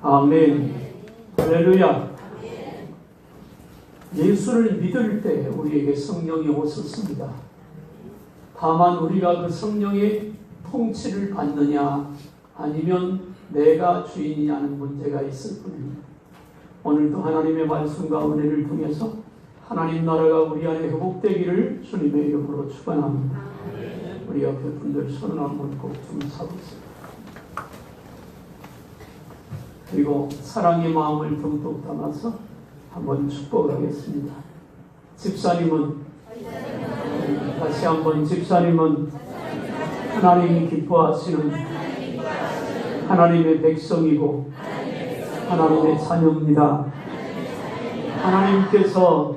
아멘. 할렐루야. 예수를 믿을 때 우리에게 성령이 오셨습니다. 다만 우리가 그 성령의 통치를 받느냐 아니면 내가 주인이냐는 문제가 있을 뿐입니다. 오늘도 하나님의 말씀과 은혜를 통해서 하나님 나라가 우리 안에 회복되기를 주님의 이름으로 축원합니다. 우리 옆에 분들 손을 한번 꼭 좀 잡으세요. 그리고 사랑의 마음을 듬뿍 담아서 한번 축복하겠습니다. 집사님은 다시 한번 집사님은 하나님이 기뻐하시는 하나님의 백성이고 하나님의 자녀입니다. 하나님께서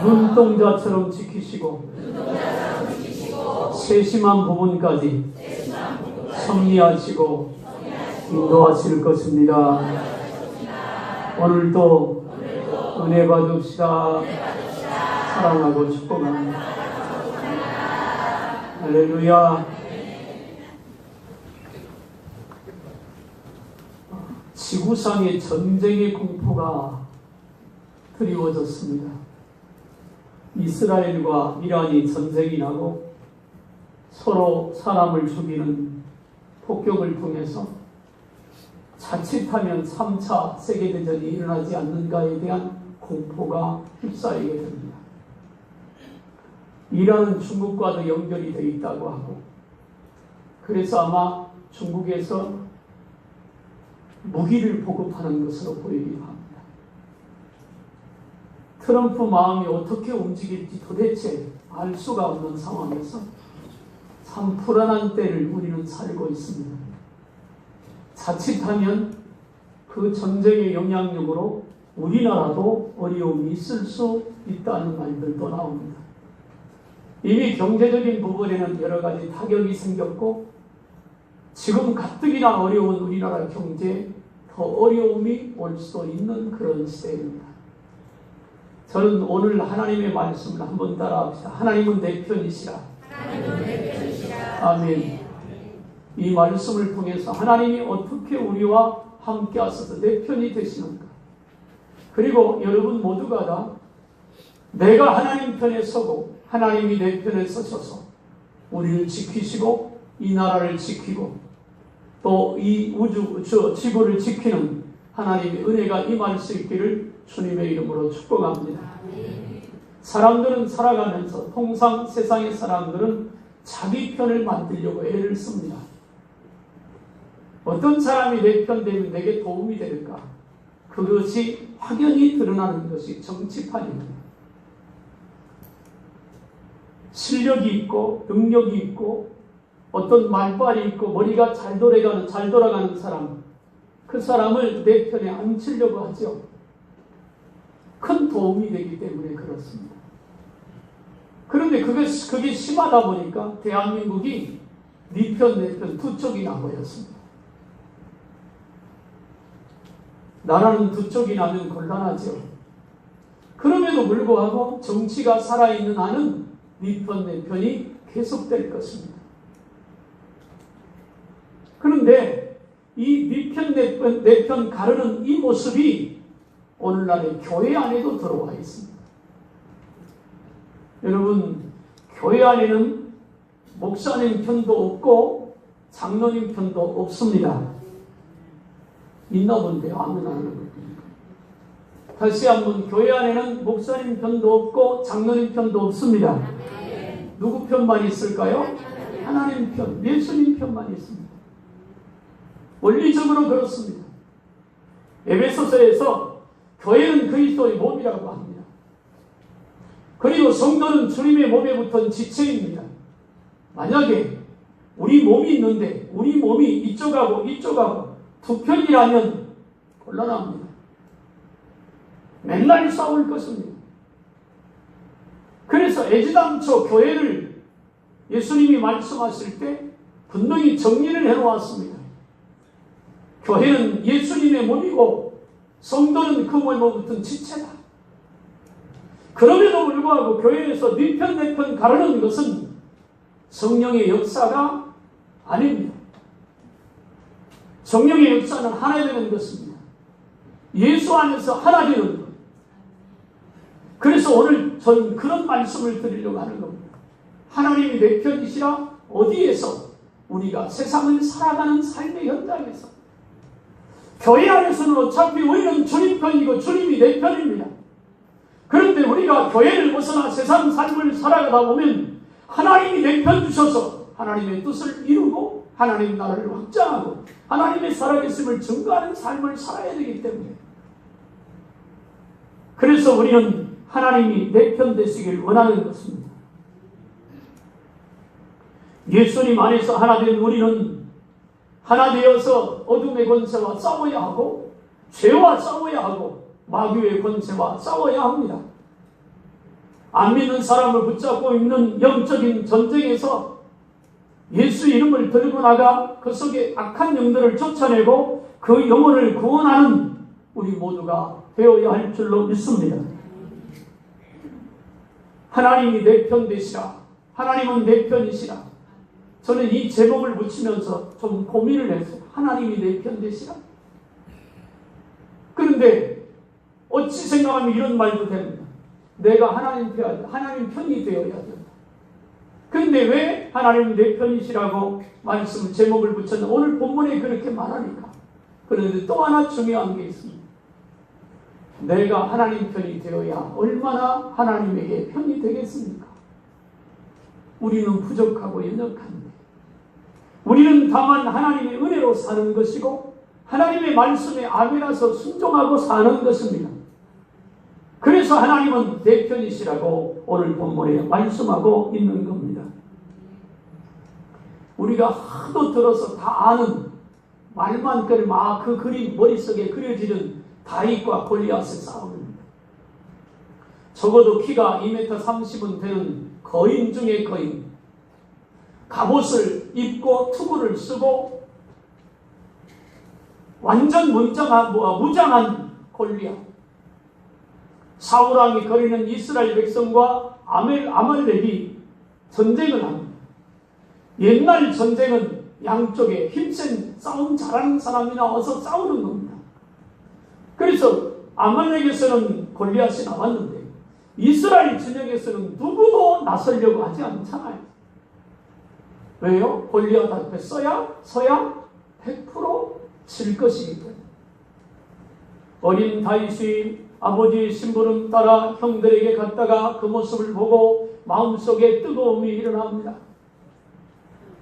눈동자처럼 지키시고 세심한 부분까지 섭리하시고 인도하실 것입니다. 오늘도 은혜 받읍시다. 사랑하고 축복합니다. 할렐루야. 지구상의 전쟁의 공포가 드리워졌습니다. 이스라엘과 이란이 전쟁이 나고 서로 사람을 죽이는 폭격을 통해서 자칫하면 3차 세계대전이 일어나지 않는가에 대한 공포가 휩싸이게 됩니다. 이란은 중국과도 연결이 되어 있다고 하고, 그래서 아마 중국에서 무기를 보급하는 것으로 보이기도 합니다. 트럼프 마음이 어떻게 움직일지 도대체 알 수가 없는 상황에서 참 불안한 때를 우리는 살고 있습니다. 자칫하면 그 전쟁의 영향력으로 우리나라도 어려움이 있을 수 있다는 말들도 나옵니다. 이미 경제적인 부분에는 여러 가지 타격이 생겼고, 지금 가뜩이나 어려운 우리나라 경제에 더 어려움이 올 수도 있는 그런 시대입니다. 저는 오늘 하나님의 말씀을 한번 따라합시다. 하나님은 내 편이시라. 아멘. 이 말씀을 통해서 하나님이 어떻게 우리와 함께 하셔서 내 편이 되시는가. 그리고 여러분 모두가 다 내가 하나님 편에 서고 하나님이 내 편에 서셔서 우리를 지키시고 이 나라를 지키고 또 이 지구를 지키는 하나님의 은혜가 임할 수 있기를 주님의 이름으로 축복합니다. 사람들은 살아가면서 통상 세상의 사람들은 자기 편을 만들려고 애를 씁니다. 어떤 사람이 내 편 되면 내게 도움이 될까? 그것이 확연히 드러나는 것이 정치판입니다. 실력이 있고 능력이 있고 어떤 말발이 있고 머리가 잘 돌아가는 사람, 그 사람을 내 편에 앉히려고 하죠. 큰 도움이 되기 때문에 그렇습니다. 그런데 그게 심하다 보니까 대한민국이 네 편, 내 편 두 쪽이나 모였습니다. 나라는 두 쪽이 나면 곤란하죠. 그럼에도 불구하고 정치가 살아있는 한은 네 편, 내 편이 계속될 것입니다. 그런데 이 네 편, 내 편 가르는 이 모습이 오늘날의 교회 안에도 들어와 있습니다. 여러분, 교회 안에는 목사님 편도 없고 장로님 편도 없습니다. 있나 본데요. 아무나 하는 겁니다. 다시 한번 교회 안에는 목사님 편도 없고 장로님 편도 없습니다. 누구 편만 있을까요? 하나님 편, 예수님 편만 있습니다. 원리적으로 그렇습니다. 에베소서에서 교회는 그리스도의 몸이라고 합니다. 그리고 성도는 주님의 몸에 붙은 지체입니다. 만약에 우리 몸이 있는데 우리 몸이 이쪽하고 이쪽하고 두 편이라면 곤란합니다. 맨날 싸울 것입니다. 그래서 애지당초 교회를 예수님이 말씀하실 때 분명히 정리를 해놓았습니다. 교회는 예수님의 몸이고 성도는 그 몸에 붙은 지체다. 그럼에도 불구하고 교회에서 네 편 내 편 가르는 것은 성령의 역사가 아닙니다. 성령의 역사는 하나 되는 것입니다. 예수 안에서 하나 되는 것. 그래서 오늘 저는 그런 말씀을 드리려고 하는 겁니다. 하나님이 내 편이시라. 어디에서? 우리가 세상을 살아가는 삶의 현장에서. 교회 안에서는 어차피 우리는 주님 편이고 주님이 내 편입니다. 그런데 우리가 교회를 벗어나 세상 삶을 살아가다 보면 하나님이 내 편 주셔서 하나님의 뜻을 이루고 하나님 나라를 확장하고 하나님의 살아계심을 증거하는 삶을 살아야 되기 때문에, 그래서 우리는 하나님이 내 편 되시길 원하는 것입니다. 예수님 안에서 하나 된 우리는 하나 되어서 어둠의 권세와 싸워야 하고 죄와 싸워야 하고 마귀의 권세와 싸워야 합니다. 안 믿는 사람을 붙잡고 있는 영적인 전쟁에서 예수 이름을 들고 나가 그 속에 악한 영들을 쫓아내고 그 영혼을 구원하는 우리 모두가 되어야 할 줄로 믿습니다. 하나님이 내 편 되시라. 하나님은 내 편이시라. 저는 이 제목을 붙이면서 좀 고민을 했어요. 하나님이 내 편 되시라. 그런데 어찌 생각하면 이런 말도 됩니다. 내가 하나님 편이 되어야 된다. 그런데 왜 하나님 내 편이시라고 말씀 제목을 붙였나? 오늘 본문에 그렇게 말하니까. 그런데 또 하나 중요한 게 있습니다. 내가 하나님 편이 되어야 얼마나 하나님에게 편이 되겠습니까? 우리는 부족하고 연약한데, 우리는 다만 하나님의 은혜로 사는 것이고 하나님의 말씀에 아멘하서 순종하고 사는 것입니다. 그래서 하나님은 내 편이시라고 오늘 본문에 말씀하고 있는 겁니다. 우리가 하도 들어서 다 아는 말만 막 그 그림 머릿속에 그려지는 다윗과 골리앗의 싸움입니다. 적어도 키가 2m 30은 되는 거인 중의 거인, 갑옷을 입고 투구를 쓰고 완전 무장한 골리앗, 사울왕이 거리는 이스라엘 백성과 아말렉이 전쟁을 합니다. 옛날 전쟁은 양쪽에 힘센 싸움 잘하는 사람이 나와서 싸우는 겁니다. 그래서 아말렉에서는 골리앗이 나왔는데 이스라엘 진영에서는 누구도 나서려고 하지 않잖아요. 왜요? 골리앗 앞에 서야 100% 질 것이기 때문에. 어린 다윗이 아버지의 심부름 따라 형들에게 갔다가 그 모습을 보고 마음속에 뜨거움이 일어납니다.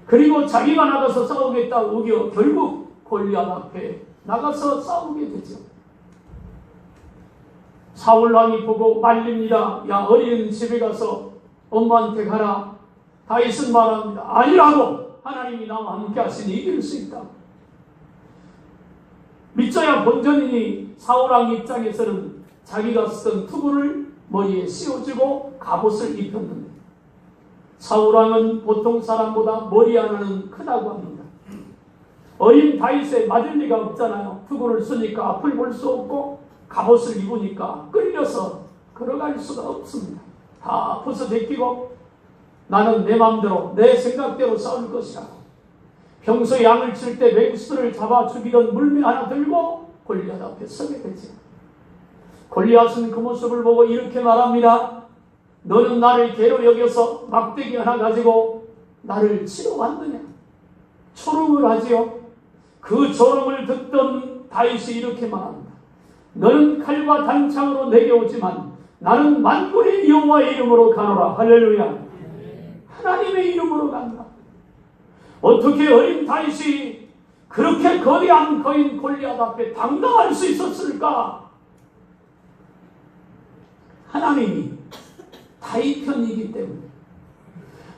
그리고 자기가 나가서 싸우겠다 우겨 결국 골리앗 앞에 나가서 싸우게 되죠. 사울왕이 보고 말립니다. 야, 어린 집에 가서 엄마한테 가라. 다윗은 말합니다. 아니라고. 하나님이 나와 함께 하시니 이길 수 있다. 믿져야 본전이니 사울왕 입장에서는 자기가 쓰던 투구를 머리에 씌워주고 갑옷을 입혔는데, 사울왕은 보통 사람보다 머리 하나는 크다고 합니다. 어린 다윗에 맞을 리가 없잖아요. 투구를 쓰니까 앞을 볼 수 없고 갑옷을 입으니까 끌려서 걸어갈 수가 없습니다. 다 벗어제끼고 나는 내 마음대로 내 생각대로 싸울 것이라고. 평소 양을 칠 때 맹수를 잡아 죽이던 물매 하나 들고 골리앗 앞에 서게 되죠. 골리앗은 그 모습을 보고 이렇게 말합니다. 너는 나를 개로 여겨서 막대기 하나 가지고 나를 치러 왔느냐? 초롱을 하지요. 그 조롱을 듣던 다윗이 이렇게 말합니다. 너는 칼과 단창으로 내게 오지만 나는 만군의 여호와의 이름으로 가노라. 할렐루야. 하나님의 이름으로 간다. 어떻게 어린 다윗이 그렇게 거대한 거인 골리앗 앞에 당당할 수 있었을까? 하나님이 다윗 편이기 때문에,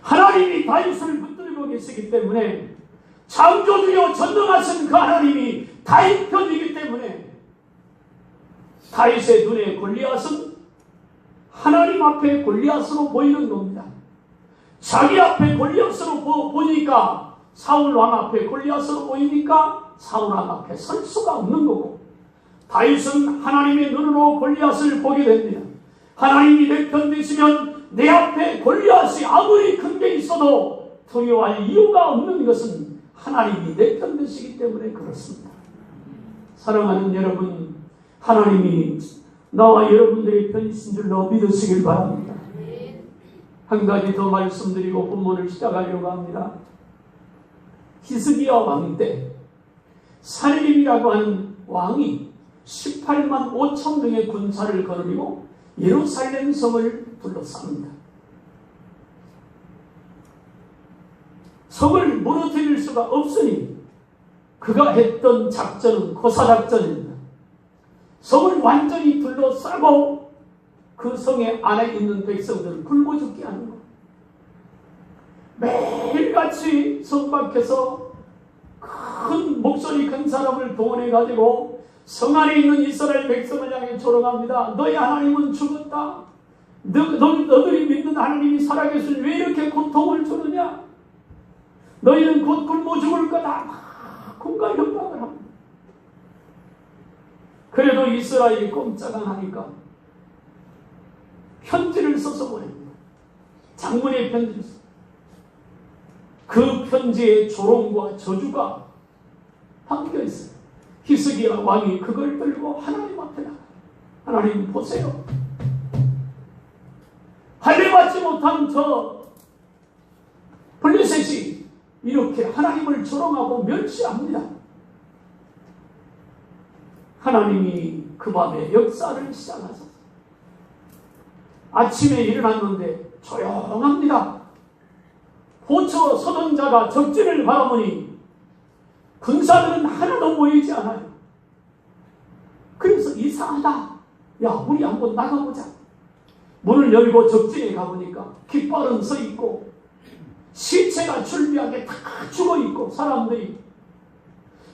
하나님이 다윗을 붙들고 계시기 때문에, 창조주여 전능하신 그 하나님이 다윗 편이기 때문에 다윗의 눈에 골리앗은 하나님 앞에 골리앗으로 보이는 겁니다. 자기 앞에 골리앗으로 보니까 사울 왕 앞에 골리앗으로 보이니까 사울 왕 앞에 설 수가 없는 거고, 다윗은 하나님의 눈으로 골리앗을 보게 됩니다. 하나님이 내 편 되시면 내 앞에 골리앗이 아무리 큰 게 있어도 두려워할 이유가 없는 것은 하나님이 내 편 되시기 때문에 그렇습니다. 사랑하는 여러분, 하나님이 나와 여러분들의 편이신 줄로 믿으시길 바랍니다. 한 가지 더 말씀드리고 본문을 시작하려고 합니다. 히스기야 왕 때 살림이라고 하는 왕이 18만 5천 명의 군사를 거느리고 예루살렘 성을 둘러쌉니다. 성을 무너뜨릴 수가 없으니 그가 했던 작전은 고사작전입니다. 성을 완전히 둘러싸고 그 성의 안에 있는 백성들을 굶어 죽게 하는 것. 매일같이 성 밖에서 큰 목소리 큰 사람을 동원해가지고 성 안에 있는 이스라엘 백성을 향해 조롱합니다. 너희 하나님은 죽었다. 너들이 믿는 하나님이 살아계시니 왜 이렇게 고통을 주느냐? 너희는 곧 굶어 죽을 거다. 막 공갈 협박을 합니다. 그래도 이스라엘이 꼼짝 안 하니까 편지를 써서 보냅니다. 장문의 편지를 써. 그 편지에 조롱과 저주가 담겨 있어요. 히스기야 왕이 그걸 들고 하나님 앞에 나가요. 하나님 보세요. 할례받지 못한 저 블레셋이 이렇게 하나님을 조롱하고 멸시합니다. 하나님이 그 밤에 역사를 시작하셨어요. 아침에 일어났는데 조용합니다. 호처 서던 자가 적진을 바라보니 군사들은 하나도 모이지 않아요. 그래서 이상하다. 야, 우리 한번 나가보자. 문을 열고 적진에 가보니까 깃발은 서 있고 시체가 줄비하게 다 죽어있고 사람들이,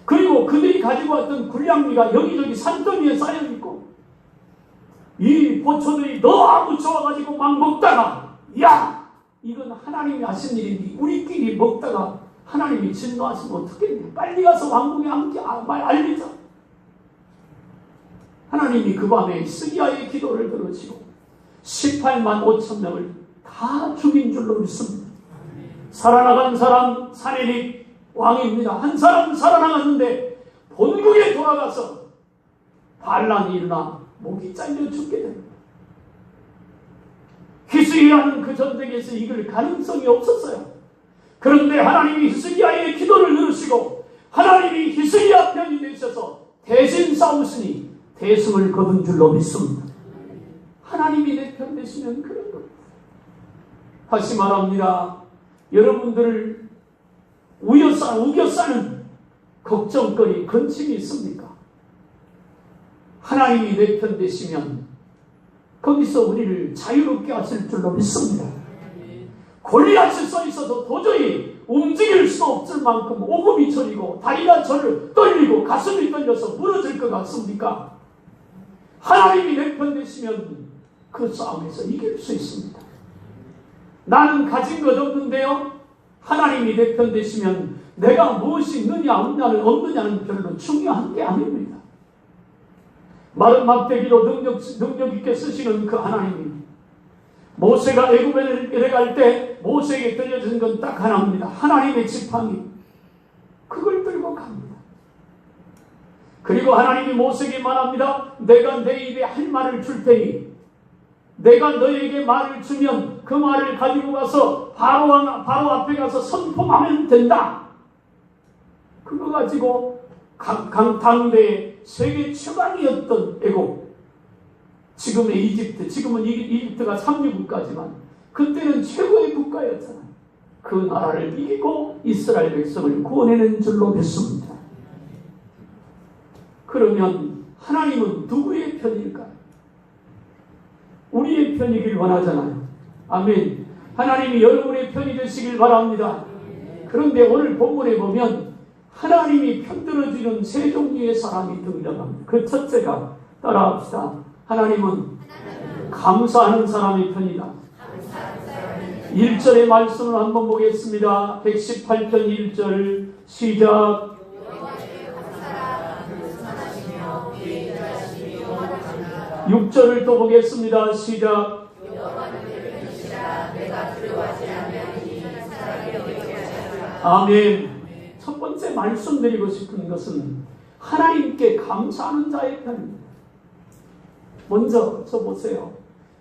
그리고 그들이 가지고 왔던 군량미가 여기저기 산더미에 쌓여있고 이 보초들이 너무 좋아가지고 막 먹다가, 야, 이건 하나님이 하신 일인데 우리끼리 먹다가 하나님이 진노하시면 어떻겠냐. 빨리 가서 왕궁에 함께 알리자. 하나님이 그 밤에 히스기야의 기도를 들으시고 18만 5천 명을 다 죽인 줄로 믿습니다. 살아나간 사람 사내립 왕입니다. 한 사람 살아나갔는데 본국에 돌아가서 반란이 일어나 목이 잘려 죽게 됩니다. 히스기야는 그 전쟁에서 이길 가능성이 없었어요. 그런데 하나님이 히스기야의 기도를 들으시고 하나님이 히스기야 편이 되셔서 대신 싸우시니 대승을 거둔 줄로 믿습니다. 하나님이 내 편 되시면 그런 겁니다. 다시 말합니다. 여러분들을 우겨싸는 걱정거리, 근심이 있습니까? 하나님이 내 편 되시면 거기서 우리를 자유롭게 하실 줄로 믿습니다. 골리앗이 써 있어도 도저히 움직일 수 없을 만큼 오금이 저리고 다리가 떨리고 가슴이 떨려서 무너질 것 같습니까? 하나님이 내 편 되시면 그 싸움에서 이길 수 있습니다. 나는 가진 것 없는데요, 하나님이 내 편 되시면 내가 무엇이 있느냐 없느냐는 별로 중요한 게 아닙니다. 마른 막대기로 능력 있게 쓰시는 그 하나님이 모세가 애굽에 내려갈 때 모세에게 들려준 건 딱 하나입니다. 하나님의 지팡이. 그걸 들고 갑니다. 그리고 하나님이 모세에게 말합니다. 내가 내 입에 할 말을 줄 테니 내가 너에게 말을 주면 그 말을 가지고 가서 바로 앞에 가서 선포하면 된다. 그거 가지고 당대 세계 최강이었던 애국, 지금의 이집트, 지금은 이집트가 상류국가지만 그때는 최고의 국가였잖아요. 그 나라를 이기고 이스라엘 백성을 구원해낸 줄로 믿습니다. 그러면 하나님은 누구의 편일까요? 우리의 편이길 원하잖아요. 아멘. 하나님이 여러분의 편이 되시길 바랍니다. 그런데 오늘 본문에 보면 하나님이 편들어주는 세 종류의 사람이 등장합니다. 그 첫째가, 따라합시다. 하나님은 감사하는 사람의 편이다. 1절의 말씀을 한번 보겠습니다. 118편 1절 시작. 6절을 또 보겠습니다. 시작. 아멘. 첫 번째 말씀드리고 싶은 것은 하나님께 감사하는 자의 편입니다. 먼저 저 보세요.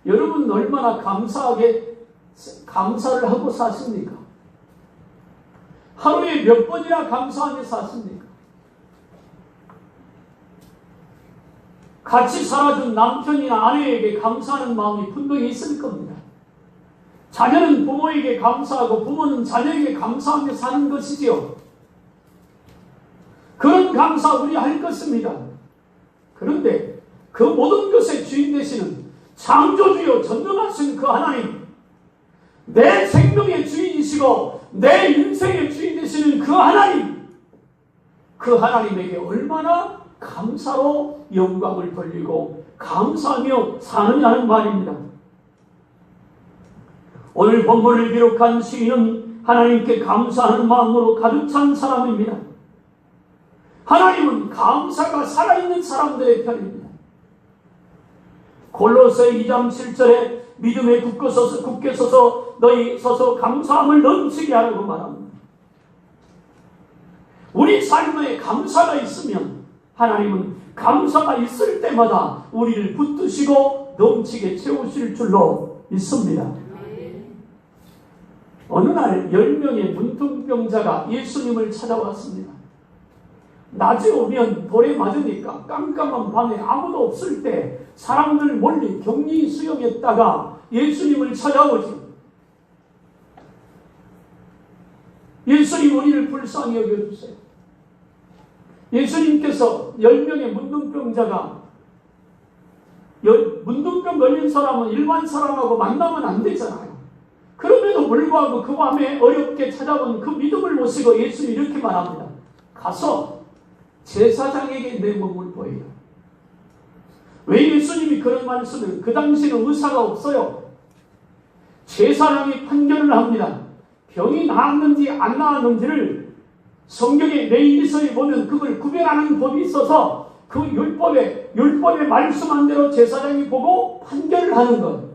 여러분 얼마나 감사를 하고 사십니까? 하루에 몇 번이나 감사하며 사십니까? 같이 살아준 남편이나 아내에게 감사하는 마음이 분명히 있을 겁니다. 자녀는 부모에게 감사하고 부모는 자녀에게 감사하며 사는 것이지요. 그런 감사 우리 할 것입니다. 그런데 그 모든 것의 주인 되시는 창조주요 전능하신 그 하나님, 내 생명의 주인이시고 내 인생의 주인 되시는 그 하나님, 그 하나님에게 얼마나 감사로 영광을 돌리고 감사하며 사느냐는 말입니다. 오늘 본문을 기록한 시인은 하나님께 감사하는 마음으로 가득 찬 사람입니다. 하나님은 감사가 살아있는 사람들의 편입니다. 골로새 2장 7절에 믿음에 굳게 서서 너희 서서 감사함을 넘치게 하라고 말합니다. 우리 삶에 감사가 있으면 하나님은 감사가 있을 때마다 우리를 붙드시고 넘치게 채우실 줄로 믿습니다. 어느 날 10명의 문둥병자가 예수님을 찾아왔습니다. 낮에 오면 돌에 맞으니까 깜깜한 밤에 아무도 없을 때 사람들 몰리 격리 수용했다가 예수님을 찾아오죠. 예수님 우리를 불쌍히 여겨주세요. 예수님께서 10명의 문둥병자가, 문둥병 걸린 사람은 일반 사람하고 만나면 안 되잖아요. 그럼에도 불구하고 그 밤에 어렵게 찾아온 그 믿음을 모시고 예수님이 이렇게 말합니다. 가서 제사장에게 내 몸을 보여요. 왜 예수님이 그런 말씀을, 그 당시에는 의사가 없어요. 제사장이 판결을 합니다. 병이 나았는지 안 나았는지를 성경의 레위기서에 보면 그걸 구별하는 법이 있어서 그 율법의 말씀한 대로 제사장이 보고 판결을 하는 것.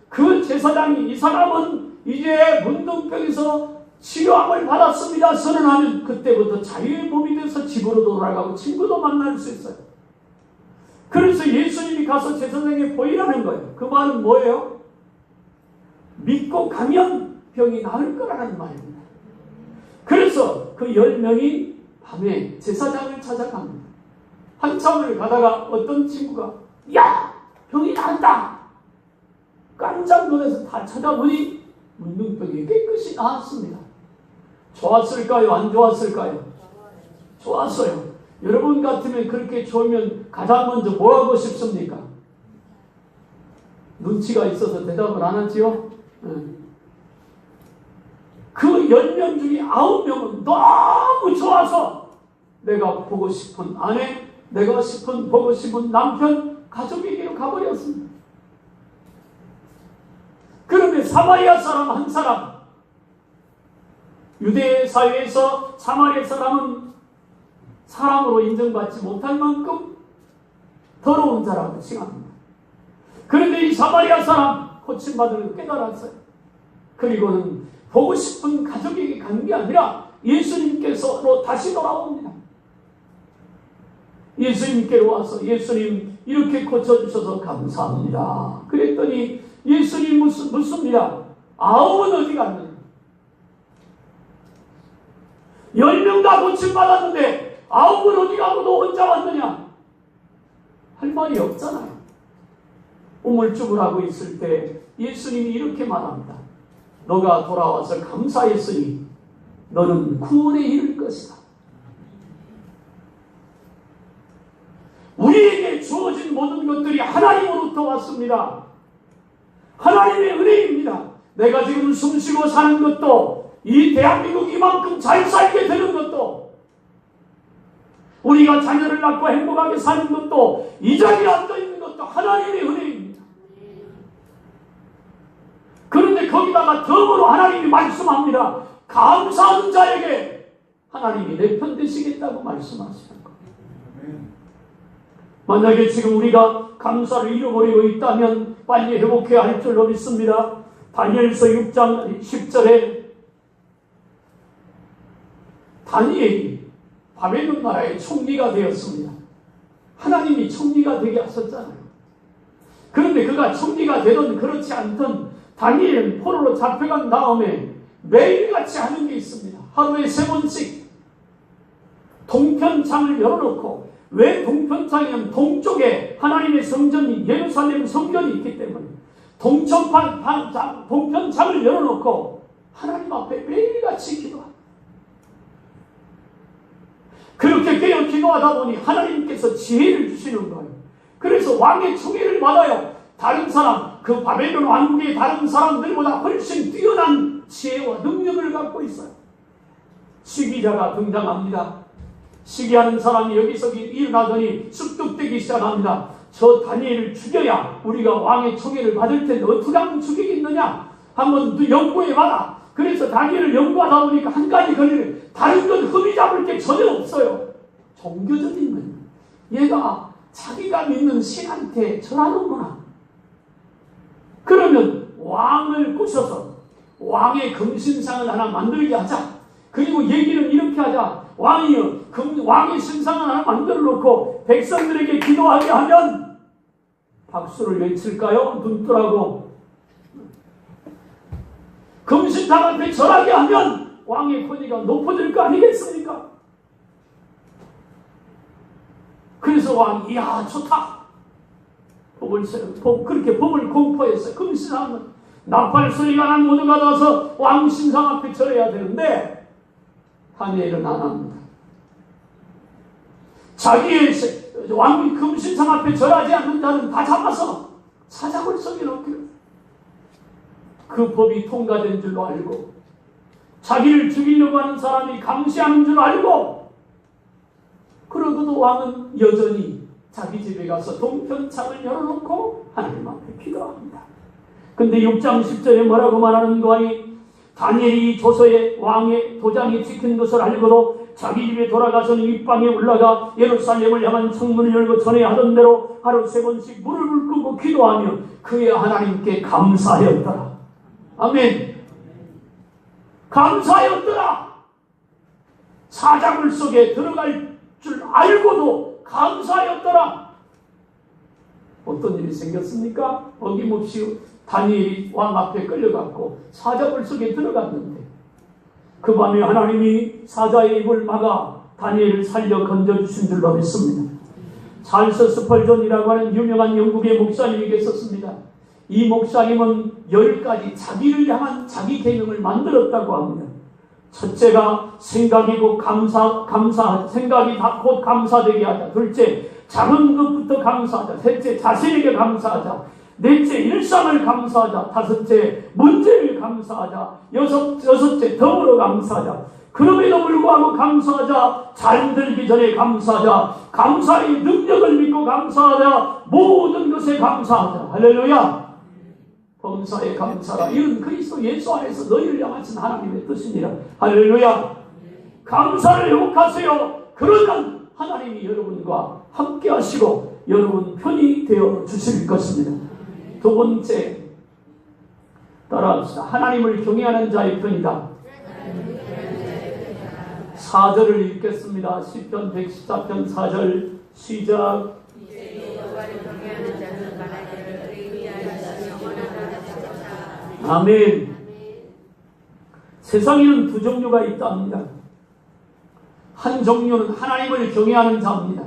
그 제사장이 이 사람은 이제 문둥병에서 치료함을 받았습니다 선언하면 그때부터 자유의 몸이 돼서 집으로 돌아가고 친구도 만날 수 있어요. 그래서 예수님이 가서 제사장에게 보이라는 거예요. 그 말은 뭐예요? 믿고 가면 병이 나을 거라는 말입니다. 그래서 그 10명이 밤에 제사장을 찾아갑니다. 한참을 가다가 어떤 친구가 야! 병이 나았다! 깜짝 놀라서 다 찾아보니 문둥병이 깨끗이 나았습니다. 좋았을까요? 안 좋았을까요? 좋았어요. 여러분 같으면 그렇게 좋으면 가장 먼저 뭐 하고 싶습니까? 눈치가 있어서 대답을 안 하지요? 그 10명 중에 9명은 너무 좋아서 내가 보고 싶은 아내, 내가 보고 싶은 남편, 가족에게로 가버렸습니다. 그런데 사마리아 사람 한 사람, 유대 사회에서 사마리아 사람은 사람으로 인정받지 못할 만큼 더러운 자라고 칭합니다. 그런데 이 사마리아 사람 고침받은 걸 깨달았어요. 그리고는 보고 싶은 가족에게 간 게 아니라 예수님께서로 다시 돌아옵니다. 예수님께로 와서 예수님 이렇게 고쳐주셔서 감사합니다. 그랬더니 예수님 묻습니다. 9은 어디 갔느냐? 10명 다 고침받았는데 아홉은 어디 가고 너 혼자 왔느냐? 할 말이 없잖아요. 우물쭈물 하고 있을 때 예수님이 이렇게 말합니다. 너가 돌아와서 감사했으니 너는 구원에 이를 것이다. 우리에게 주어진 모든 것들이 하나님으로부터 왔습니다. 하나님의 은혜입니다. 내가 지금 숨쉬고 사는 것도, 이 대한민국 이만큼 잘 살게 되는 것도, 우리가 자녀를 낳고 행복하게 사는 것도, 이 자리에 앉아있는 것도 하나님의 은혜입니다. 그런데 거기다가 덤으로 하나님이 말씀합니다. 감사하는 자에게 하나님이 내 편 되시겠다고 말씀하시는 거예요. 만약에 지금 우리가 감사를 잃어버리고 있다면 빨리 회복해야 할 줄로 믿습니다. 다니엘서 6장 10절에 다니엘이 바벨론 나라의 총리가 되었습니다. 하나님이 총리가 되게 하셨잖아요. 그런데 그가 총리가 되든 그렇지 않든 다니엘은 포로로 잡혀간 다음에 매일같이 하는 게 있습니다. 하루에 3번씩 동편창을 열어놓고, 왜 동편창이냐면 동쪽에 하나님의 성전이, 예루살렘 성전이 있기 때문에 동편창을 열어놓고 하나님 앞에 매일같이 기도합니다. 그렇게 깨어 기도하다 보니 하나님께서 지혜를 주시는 거예요. 그래서 왕의 총애를 받아요. 다른 사람, 그 바벨론 왕국의 다른 사람들보다 훨씬 뛰어난 지혜와 능력을 갖고 있어요. 시기자가 등장합니다. 시기하는 사람이 여기서 일어나더니 쑥뚝대기 시작합니다. 저 다니엘을 죽여야 우리가 왕의 총애를 받을 텐데 어떻게 하면 죽이겠느냐? 한번 연구해봐라. 그래서 다니엘을 연구하다 보니까 한 가지 걸리는, 다른 건 흠이 잡을 게 전혀 없어요. 종교적인 거예요. 얘가 자기가 믿는 신한테 절하는구나. 그러면 왕을 꼬셔서 왕의 금신상을 하나 만들게 하자. 그리고 얘기는 이렇게 하자. 왕의 신상을 하나 만들어 놓고 백성들에게 기도하게 하면 박수를 외칠까요? 눈 뜨라고. 금신상 앞에 절하게 하면 왕의 권위가 높아질 거 아니겠습니까? 그래서 왕이, 이야, 좋다. 그렇게 법을 공포했어요. 금신상은 나팔 소리가 난 모두가 나서 왕 신상 앞에 절해야 되는데 다니엘은 안 합니다. 자기의 왕 금신상 앞에 절하지 않는 자는 다 잡아서 사자굴 속에 넣기로. 그 법이 통과된 줄로 알고, 자기를 죽이려고 하는 사람이 감시하는 줄 알고, 그러고도 왕은 여전히 자기 집에 가서 동편창을 열어놓고 하나님 앞에 기도합니다. 근데 6장 10절에 뭐라고 말하는 거니? 다니엘이 조서에 왕의 도장이 찍힌 것을 알고도 자기 집에 돌아가서는 윗방에 올라가 예루살렘을 향한 창문을 열고 전에 하던 대로 하루 3번씩 무릎을 꿇고 기도하며 그의 하나님께 감사하였더라. 아멘. 감사하였더라. 사자굴 속에 들어갈 줄 알고도 감사하였더라. 어떤 일이 생겼습니까? 어김없이 다니엘이 왕 앞에 끌려갔고 사자굴 속에 들어갔는데 그 밤에 하나님이 사자의 입을 막아 다니엘을 살려 건져주신 줄로 믿습니다. 찰스 스펄전이라고 하는 유명한 영국의 목사님이 계셨습니다. 이 목사님은 10가지 자기를 향한 자기 계명을 만들었다고 합니다. 첫째가 생각이 곧 생각이 곧 감사되게 하자. 둘째, 작은 것부터 감사하자. 셋째, 자신에게 감사하자. 넷째, 일상을 감사하자. 다섯째, 문제를 감사하자. 여섯째, 덤으로 감사하자. 그럼에도 불구하고 감사하자. 잠들기 전에 감사하자. 감사의 능력을 믿고 감사하자. 모든 것에 감사하자. 할렐루야. 범사에 감사라. 이는 그리스도 예수 안에서 너희를 향하신 하나님의 뜻이니라. 할렐루야. 감사를 회복하세요. 그러면 하나님이 여러분과 함께 하시고 여러분 편이 되어 주실 것입니다. 두 번째, 따라합시다. 하나님을 경외하는 자의 편이다. 4절을 읽겠습니다. 시편 114편 4절 시작. 아멘. 세상에는 두 종류가 있답니다. 한 종류는 하나님을 경외하는 자입니다.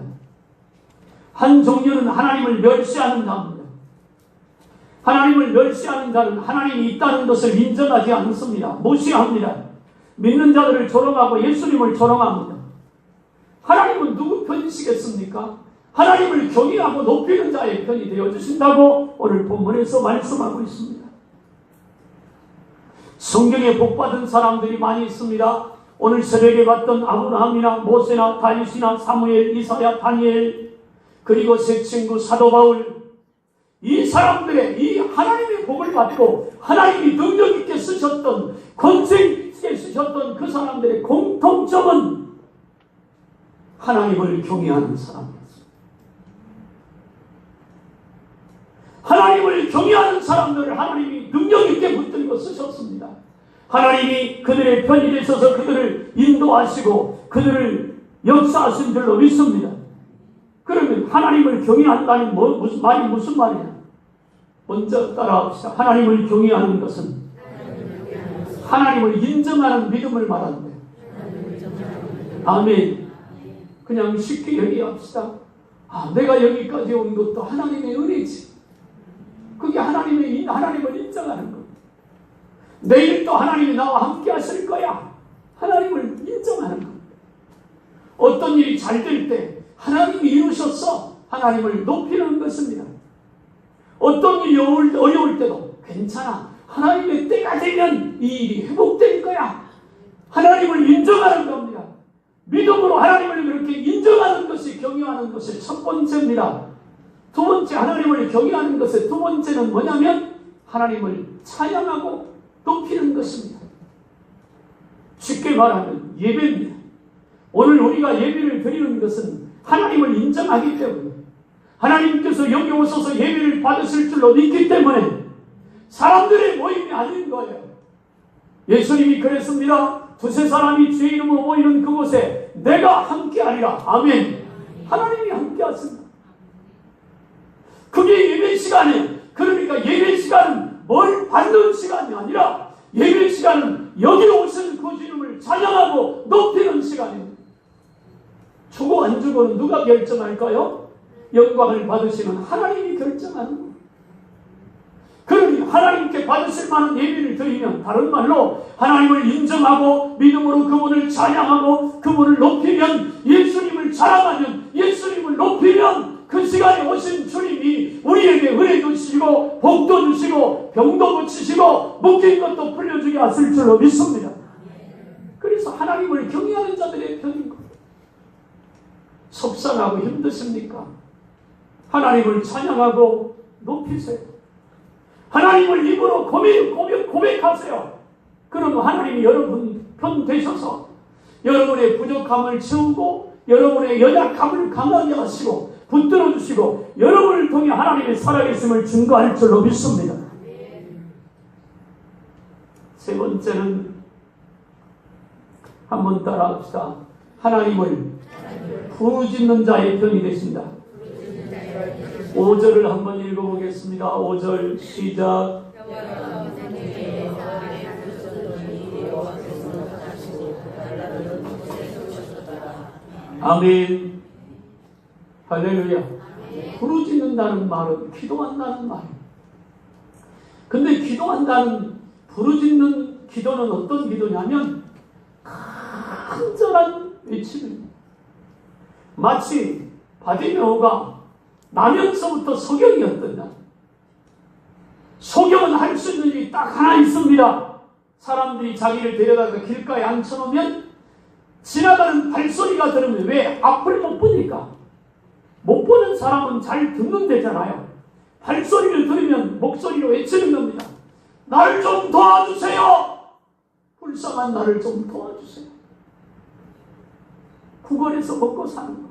한 종류는 하나님을 멸시하는 자입니다. 하나님을 멸시하는 자는 하나님이 있다는 것을 인정하지 않습니다. 무시합니다. 믿는 자들을 조롱하고 예수님을 조롱합니다. 하나님은 누구 편이시겠습니까? 하나님을 경외하고 높이는 자의 편이 되어주신다고 오늘 본문에서 말씀하고 있습니다. 성경에 복받은 사람들이 많이 있습니다. 오늘 새벽에 봤던 아브라함이나 모세나 다윗이나 사무엘, 이사야, 다니엘, 그리고 새 친구 사도 바울, 이 사람들의 이 하나님의 복을 받고 하나님이 능력 있게 쓰셨던, 권세 있게 쓰셨던 그 사람들의 공통점은 하나님을 경외하는 사람이었습니다. 하나님을 경외하는 사람들을 하나님이 능력 있게 붙들고 쓰셨습니다. 하나님이 그들의 편이 되셔서 그들을 인도하시고 그들을 역사하신 줄로 믿습니다. 그러면 하나님을 경외한다는 무슨 말이냐? 먼저 따라합시다. 하나님을 경외하는 것은 하나님을 인정하는 믿음을 말하는데, 아멘. 그냥 쉽게 얘기합시다. 내가 여기까지 온 것도 하나님의 은혜지. 그게 하나님을 인정하는 것. 내일 또 하나님이 나와 함께 하실 거야. 하나님을 인정하는 것. 어떤 일이 잘 될 때 하나님이 이루셨어. 하나님을 높이는 것입니다. 어떤 일이 어려울 때도 괜찮아. 하나님의 때가 되면 이 일이 회복될 거야. 하나님을 인정하는 겁니다. 믿음으로 하나님을 그렇게 인정하는 것이 경외하는 것의 첫 번째입니다. 두 번째, 하나님을 경외하는 것의 두 번째는 뭐냐면 하나님을 찬양하고 높이는 것입니다. 쉽게 말하면 예배입니다. 오늘 우리가 예배를 드리는 것은 하나님을 인정하기 때문에, 하나님께서 여기 오셔서 예배를 받으실 줄로 믿기 때문에 사람들의 모임이 아닌 거예요. 예수님이 그랬습니다. 두세 사람이 주의 이름으로 모이는 그곳에 내가 함께하리라. 아멘. 하나님이 함께하십니다. 그게 예배 시간이에요. 그러니까 예배 시간은 뭘 받는 시간이 아니라 예배 시간은 여기 오신 그 주님을 찬양하고 높이는 시간입니다. 주고 안 주고는 누가 결정할까요? 영광을 받으시는 하나님이 결정하는 거예요. 그러니 하나님께 받으실 만한 예배를 드리면, 다른 말로 하나님을 인정하고 믿음으로 그분을 찬양하고 그분을 높이면, 예수님을 자랑하면, 예수님을 높이면 그 시간에 오신 주님이 우리에게 은혜도 주시고 복도 주시고 병도 고치시고 묶인 것도 풀려주게 하실 줄로 믿습니다. 그래서 하나님을 경외하는 자들의 편인 겁니다. 속상하고 힘드십니까? 하나님을 찬양하고 높이세요. 하나님을 입으로 고백하세요. 그러면 하나님이 여러분 편 되셔서 여러분의 부족함을 채우고 여러분의 연약함을 강하게 하시고 붙들어 주시고 여러분을 통해 하나님의 살아계심을 증거할 줄로 믿습니다. 세 번째는 한번 따라합시다. 하나님을 부르짖는 자의 편이 되신다. 5절을 한번 읽어보겠습니다. 5절 시작. 아멘. 할렐루야. 부르짖는다는 말은 기도한다는 말이에요. 근데 부르짖는 기도는 어떤 기도냐면 간절한 외침입니다. 마치 바디메오가 나면서부터 소경이었던 날. 소경은 할 수 있는 일이 딱 하나 있습니다. 사람들이 자기를 데려다가 길가에 앉혀놓으면 지나가는 발소리가 들으면, 왜? 앞을 못 보니까. 못 보는 사람은 잘 듣는 데잖아요. 발소리를 들으면 목소리로 외치는 겁니다. 나를 좀 도와주세요. 불쌍한 나를 좀 도와주세요. 구걸해서 먹고 사는 거.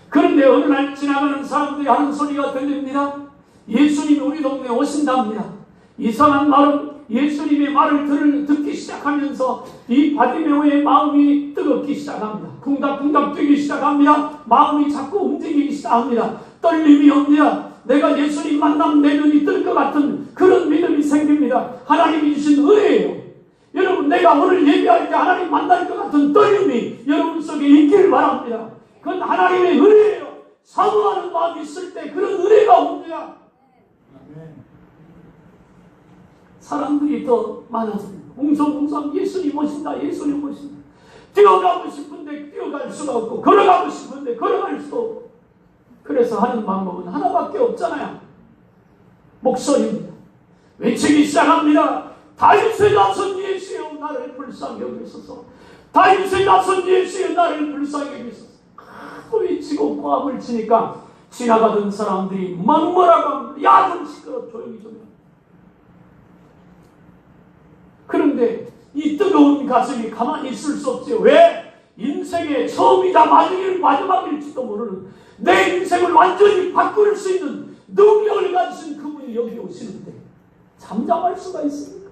그런데 어느 날 지나가는 사람들이 하는 소리가 들립니다. 예수님이 우리 동네에 오신답니다. 이상한 말은 예수님의 말을 듣기 시작하면서 이 바디메오의 마음이 뜨겁기 시작합니다. 쿵닥쿵닥 뛰기 시작합니다. 마음이 자꾸 움직이기 시작합니다. 떨림이 옵니다. 내가 예수님 만나면 내 눈이 뜰 것 같은 그런 믿음이 생깁니다. 하나님이 주신 은혜예요. 여러분, 여러분, 내가 오늘 예배할 때 하나님 만날 것 같은 떨림이 여러분 속에 있기를 바랍니다. 그건 하나님의 은혜예요. 사모하는 마음이 있을 때 그런 은혜가 옵니다. 사람들이 더 많아집니다. 웅성웅성 예수님 오신다, 예수님 오신다. 뛰어가고 싶은데 뛰어갈 수가 없고, 걸어가고 싶은데 걸어갈 수도 없고. 그래서 하는 방법은 하나밖에 없잖아요. 목소리입니다. 외치기 시작합니다. 다윗의 자손 예수여 나를 불쌍히 여기소서. 다윗의 자손 예수여 나를 불쌍히 여기소서. 외치고 고함을 치니까 지나가던 사람들이 막 뭐라고 합니다. 야, 좀 시끄러, 조용히 좀 해. 그런데 이 뜨거운 가슴이 가만히 있을 수 없죠. 왜? 인생의 처음이자 마지막일지도 모르는 내 인생을 완전히 바꿀 수 있는 능력을 가지신 그분이 여기 오시는데 잠잠할 수가 있습니까?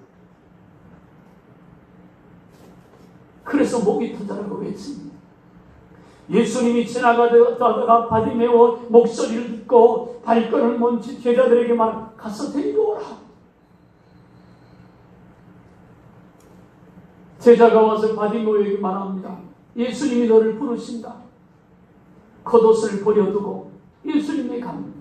그래서 목이 터져라고 외칩니다. 예수님이 지나가다가 바디메오 목소리를 듣고 발걸음을 멈춘 제자들에게 말, 가서 데리고 오라. 제자가 와서 바디메오에게 말합니다. 예수님이 너를 부르신다. 겉옷을 버려두고 예수님이 갑니다.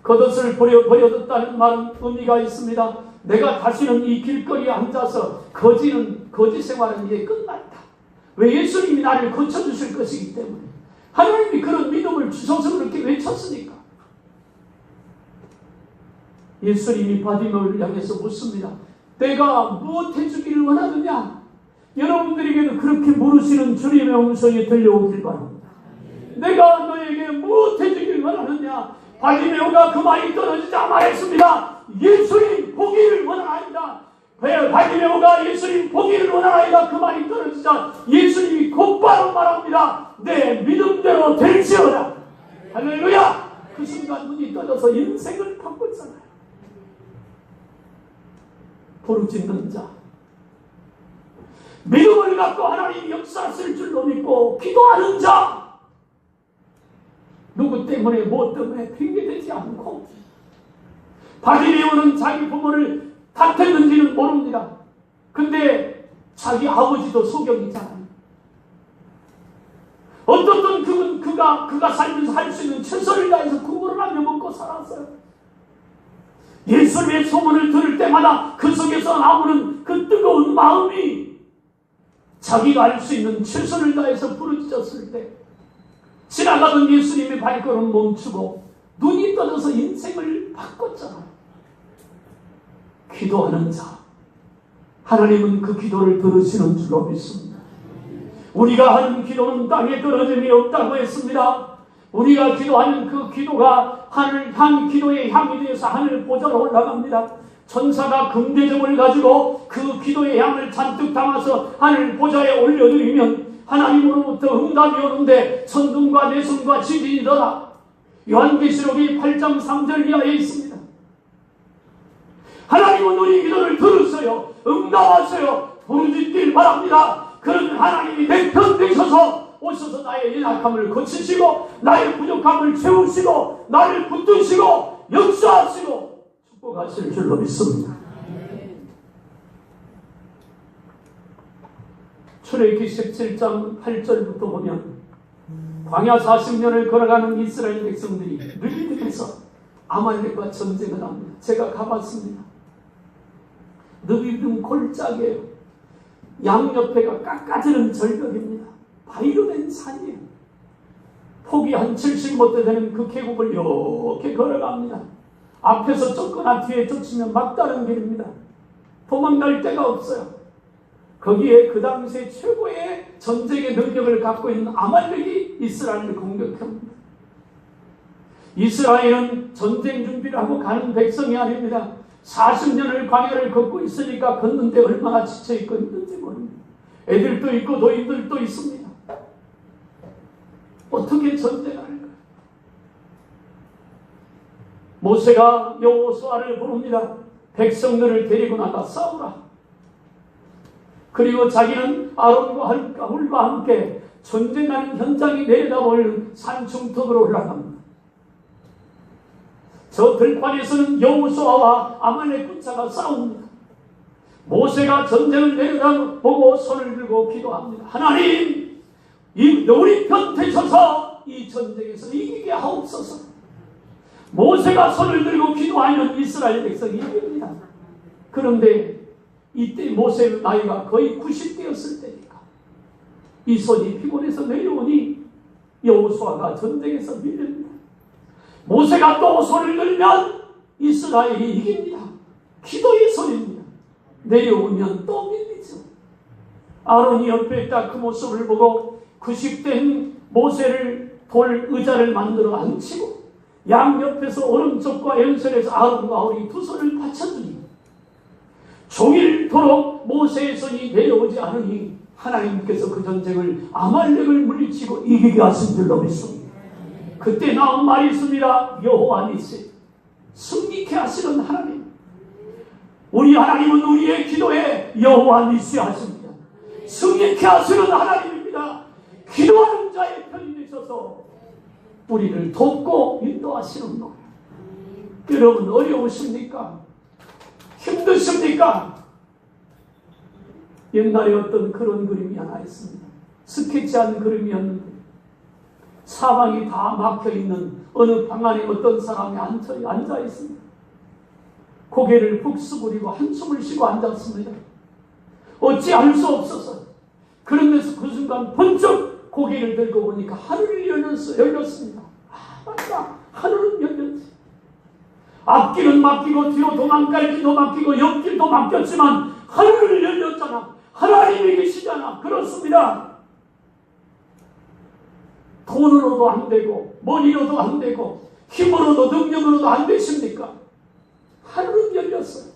겉옷을 버려뒀다는 말은 의미가 있습니다. 내가 다시는 이 길거리에 앉아서 거지 생활은 이제 끝났다. 왜? 예수님이 나를 고쳐주실 것이기 때문에. 하나님이 그런 믿음을 주셔서 그렇게 외쳤으니까. 예수님이 바디메오를 향해서 묻습니다. 내가 무엇 해주기를 원하느냐? 여러분들에게도 그렇게 물으시는 주님의 음성이 들려오길 바랍니다. 내가 너에게 무엇 해주기를 원하느냐? 바디메오가 그 말이 떨어지자 말했습니다. 예수님 보기를 원하나이다. 바디메오가 예수님 보기를 원하나이다. 그 말이 떨어지자 예수님이 곧바로 말합니다. 내 믿음대로 될지어다. 할렐루야. 그 순간 눈이 떠져서 인생을 바꿨잖아요. 부르짖는 자, 믿음을 갖고 하나님이 역사하실 줄로 믿고 기도하는 자, 누구 때문에 뭐 때문에 핑계대지 않고. 바디메오는 자기 부모를 탓했는지는 모릅니다. 근데 자기 아버지도 소경이잖아요. 어떻든 그가 살면서 할 수 있는 최선을 다해서 구걸을 하며 먹고 살았어요. 예수님의 소문을 들을 때마다 그 속에서 나오는 그 뜨거운 마음이 자기가 할 수 있는 최선을 다해서 부르짖었을 때 지나가던 예수님의 발걸음 멈추고 눈이 떠져서 인생을 바꿨잖아요. 기도하는 자, 하나님은 그 기도를 들으시는 줄로 믿습니다. 우리가 하는 기도는 땅에 떨어짐이 없다고 했습니다. 우리가 기도하는 그 기도가 하늘 기도의 향이 되어서 하늘 보좌로 올라갑니다. 천사가 금대접을 가지고 그 기도의 향을 잔뜩 담아서 하늘 보좌에 올려드리면 하나님으로부터 응답이 오는데 천둥과 내성과 지진이더라. 요한계시록이 8장 3절 이하에 있습니다. 하나님은 우리 기도를 들으세요. 응답하세요. 부르짖길 바랍니다. 그런 하나님이 내 편 되셔서 오셔서 나의 연약함을 고치시고 나의 부족함을 채우시고 나를 붙드시고 역사하시고 축복하실 줄로 믿습니다. 출애굽기 17장 8절부터 보면 광야 40년을 걸어가는 이스라엘 백성들이 느비딤에서 아말렉과 전쟁을 합니다. 제가 가봤습니다. 느비딤 골짜기예요. 양옆에가 깎아지는 절벽입니다. 바위로 된 산이에요. 폭이 한 70m 되는 그 계곡을 이렇게 걸어갑니다. 앞에서 쫓거나 뒤에 쫓으면 막다른 길입니다. 도망갈 데가 없어요. 거기에 그 당시에 최고의 전쟁의 능력을 갖고 있는 아말렉이 이스라엘을 공격합니다. 이스라엘은 전쟁 준비를 하고 가는 백성이 아닙니다. 40년을 광야를 걷고 있으니까 걷는데 얼마나 지쳐있고 힘든지 모릅니다. 애들도 있고 노인들도 있습니다. 어떻게 전쟁할까요? 모세가 여호수아를 부릅니다. 백성들을 데리고 나가 싸우라. 그리고 자기는 아론과 훌과 함께 전쟁하는 현장이 내려다보는 산중턱으로 올라갑니다. 저 들판에서는 여호수아와 아말렉 군사가 싸웁니다. 모세가 전쟁을 내려다보고 손을 들고 기도합니다. 하나님, 우리 편 되셔서 이 전쟁에서 이기게 하옵소서. 모세가 손을 들고 기도하면 이스라엘 백성이 이깁니다. 그런데 이때 모세의 나이가 거의 90대였을 때니까 이 손이 피곤해서 내려오니 여호수아가 전쟁에서 밀립니다. 모세가 또 손을 들면 이스라엘이 이깁니다. 기도의 손입니다. 내려오면 또 밀리죠. 아론이 옆에 딱 그 모습을 보고 90된 모세를 돌 의자를 만들어 앉히고 양옆에서 오른쪽과 왼손에서 아론과 우리 두 손을 받쳐주니 종일토록 모세의 손이 내려오지 않으니 하나님께서 그 전쟁을 아말렉을 물리치고 이기게 하신 줄로 믿습니다. 그때 나온 말이 있습니다. 여호와 니시, 승리케 하시는 하나님. 우리 하나님은 우리의 기도에 여호와 니시 하십니다. 승리케 하시는 하나님입니다. 기도하는 자의 편이 되셔서 우리를 돕고 인도하시는 거예요. 여러분, 어려우십니까? 힘드십니까? 옛날에 어떤 그런 그림이 하나 있습니다. 스케치한 그림이었는데 사방이 다 막혀있는 어느 방 안에 어떤 사람이 앉아 있습니다. 고개를 푹 수그리고 한숨을 쉬고 앉았습니다. 어찌할 수 없어서 그러면서 그 순간 번쩍 고개를 들고 보니까 하늘이 열렸습니다. 맞다, 하늘은 열렸지. 앞길은 막히고 뒤로 도망갈 길도 막히고 옆길도 막혔지만 하늘을 열렸잖아. 하나님이 계시잖아. 그렇습니다. 돈으로도 안 되고 머리로도 안 되고 힘으로도 능력으로도 안 되십니까? 하늘은 열렸어요.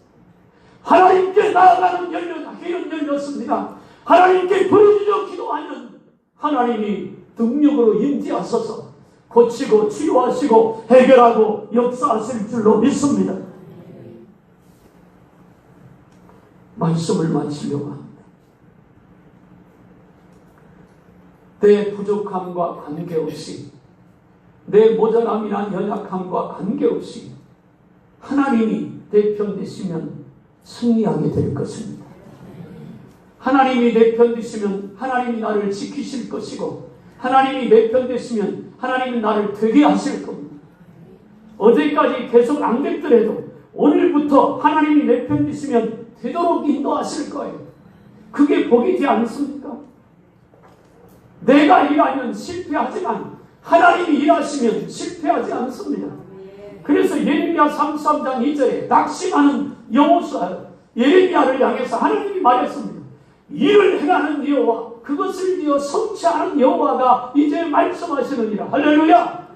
하나님께 나아가는 길은 열렸습니다. 하나님께 부르짖어 기도하면 하나님이 능력으로 임재하셔서 고치고 치유하시고 해결하고 역사하실 줄로 믿습니다. 말씀을 마치려고 합니다. 내 부족함과 관계없이, 내 모자람이나 연약함과 관계없이 하나님이 내 편 되시면 승리하게 될 것입니다. 하나님이 내 편 되시면 하나님이 나를 지키실 것이고, 하나님이 내 편 되시면 하나님이 나를 되게 하실 겁니다. 어제까지 계속 안 됐더라도 오늘부터 하나님이 내 편 되시면 되도록 인도하실 거예요. 그게 복이지 않습니까? 내가 일하면 실패하지만 하나님이 일하시면 실패하지 않습니다. 그래서 예레미야 33장 2절에 낙심하는 여호수아 예레미야를 향해서 하나님이 말했습니다. 일을 행하는 여호와, 그것을 위하여 성취하는 여호와가 이제 말씀하시느니라. 할렐루야.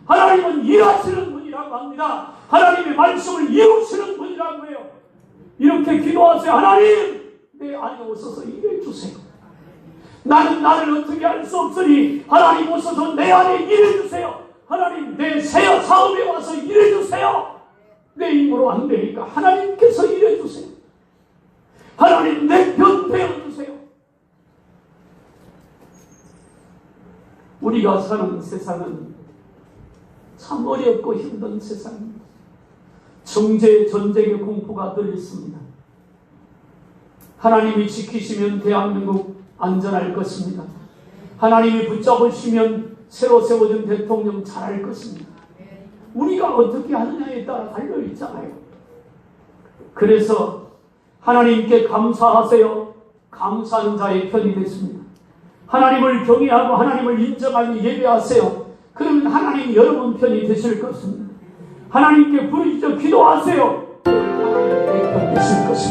하나님은 일하시는 분이라고 합니다. 하나님의 말씀을 이루시는 분이라고 해요. 이렇게 기도하세요. 하나님, 내 안에 오셔서 일해주세요. 나는 나를 어떻게 할 수 없으니 하나님 오셔서 내 안에 일해주세요. 하나님, 내 사업에 와서 일해주세요. 내 힘으로 안 되니까 하나님께서 일해주세요. 하나님, 내 편 되어주세요. 우리가 사는 세상은 참 어렵고 힘든 세상입니다. 정제, 전쟁의 공포가 늘 있습니다. 하나님이 지키시면 대한민국 안전할 것입니다. 하나님이 붙잡으시면 새로 세워진 대통령 잘할 것입니다. 우리가 어떻게 하느냐에 따라 달려있잖아요. 그래서 하나님께 감사하세요. 감사하는 자의 편이 됐습니다. 하나님을 경외하고 하나님을 인정하며 예배하세요. 그러면 하나님이 여러분 편이 되실 것입니다. 하나님께 부르짖어 기도하세요. 하나님 내 편 되실 것입니다.